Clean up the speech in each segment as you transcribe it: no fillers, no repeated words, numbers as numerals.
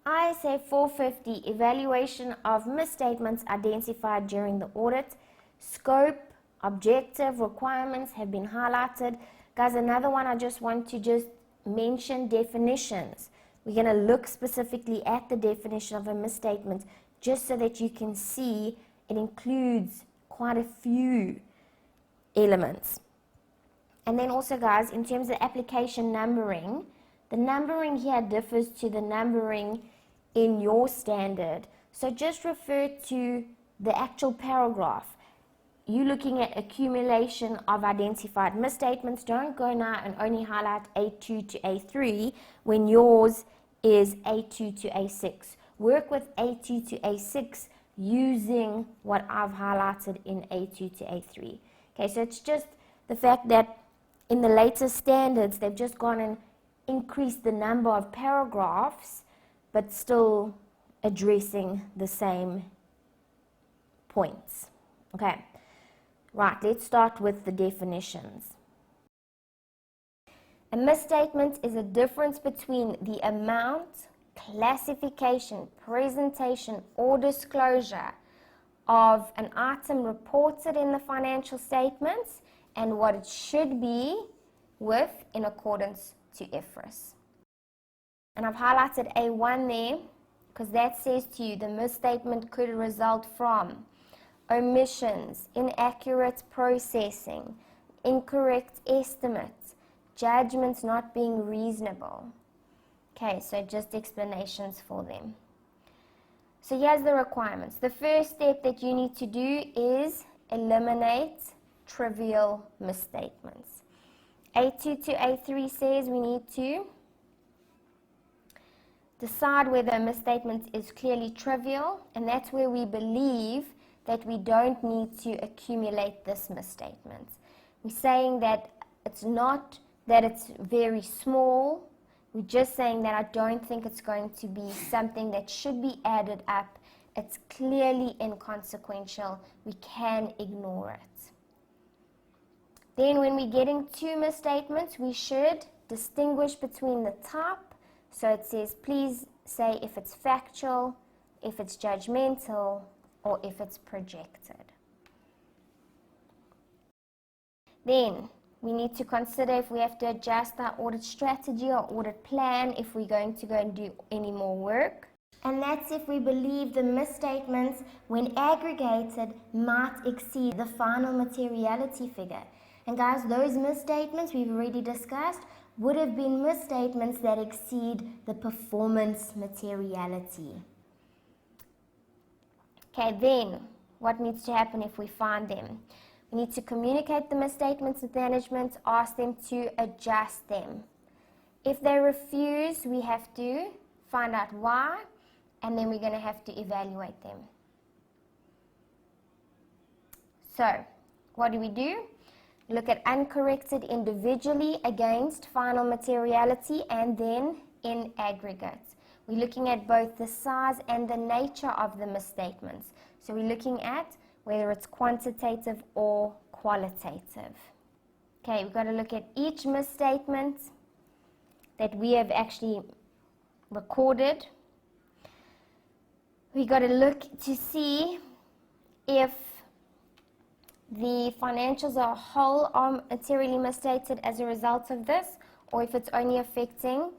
ISA450, evaluation of misstatements identified during the audit. Scope, objective, requirements have been highlighted. Guys, another one I just want to mention, definitions. We're going to look specifically at the definition of a misstatement just so that you can see it includes quite a few elements. And then also, guys, in terms of application numbering, the numbering here differs to the numbering in your standard. So just refer to the actual paragraph. You're looking at accumulation of identified misstatements. Don't go now and only highlight A2 to A3 when yours is A2 to A6. Work with A2 to A6 using what I've highlighted in A2 to A3. Okay, so it's just the fact that in the latest standards, they've just gone and increased the number of paragraphs, but still addressing the same points. Okay, right, let's start with the definitions. A misstatement is a difference between the amount, classification, presentation, or disclosure of an item reported in the financial statements and what it should be with in accordance to IFRS. And I've highlighted A1 there because that says to you the misstatement could result from omissions, inaccurate processing, incorrect estimates, judgments not being reasonable. Okay, so just explanations for them. So here's the requirements. The first step that you need to do is eliminate trivial misstatements. A2 to A3 says we need to decide whether a misstatement is clearly trivial, and that's where we believe that we don't need to accumulate this misstatement. We're saying that it's not that it's very small. We're just saying that I don't think it's going to be something that should be added up. It's clearly inconsequential. We can ignore it. Then when we're getting two misstatements, we should distinguish between the type. So it says, please say if it's factual, if it's judgmental, or if it's projected. Then we need to consider if we have to adjust our audit strategy or audit plan if we're going to go and do any more work. And that's if we believe the misstatements, when aggregated, might exceed the final materiality figure. And guys, those misstatements we've already discussed would have been misstatements that exceed the performance materiality. Okay, then what needs to happen if we find them? We need to communicate the misstatements with management, ask them to adjust them. If they refuse, we have to find out why, and then we're going to have to evaluate them. So, what do? Look at uncorrected individually against final materiality and then in aggregate. We're looking at both the size and the nature of the misstatements. So we're looking at whether it's quantitative or qualitative. Okay, we've got to look at each misstatement that we have actually recorded. We've got to look to see if the financials as a whole are materially misstated as a result of this, or if it's only affecting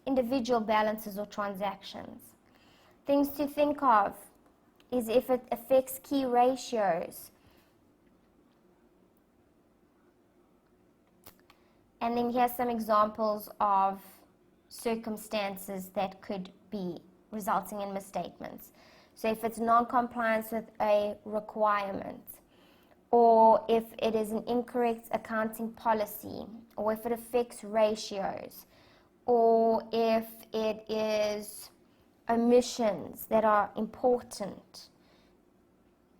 individual balances or transactions. Things to think of is if it affects key ratios. And then here's some examples of circumstances that could be resulting in misstatements. So if it's non-compliance with a requirement, or if it is an incorrect accounting policy, or if it affects ratios, or if it is omissions that are important,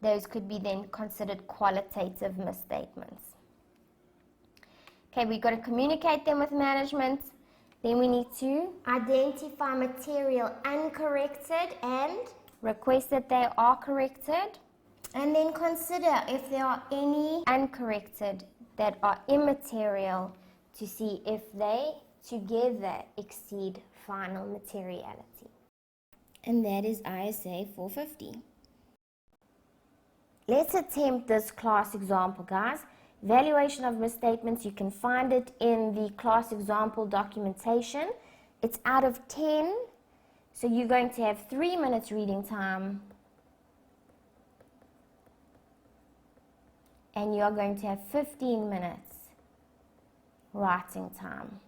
those could be then considered qualitative misstatements. Okay, we've got to communicate them with management. Then we need to identify material uncorrected and request that they are corrected. And then consider if there are any uncorrected that are immaterial to see if they together exceed final materiality. and that is ISA 450. Let's attempt this class example, guys. Evaluation of misstatements, you can find it in the class example documentation. It's out of 10, so you're going to have 3 minutes reading time, and you're going to have 15 minutes writing time.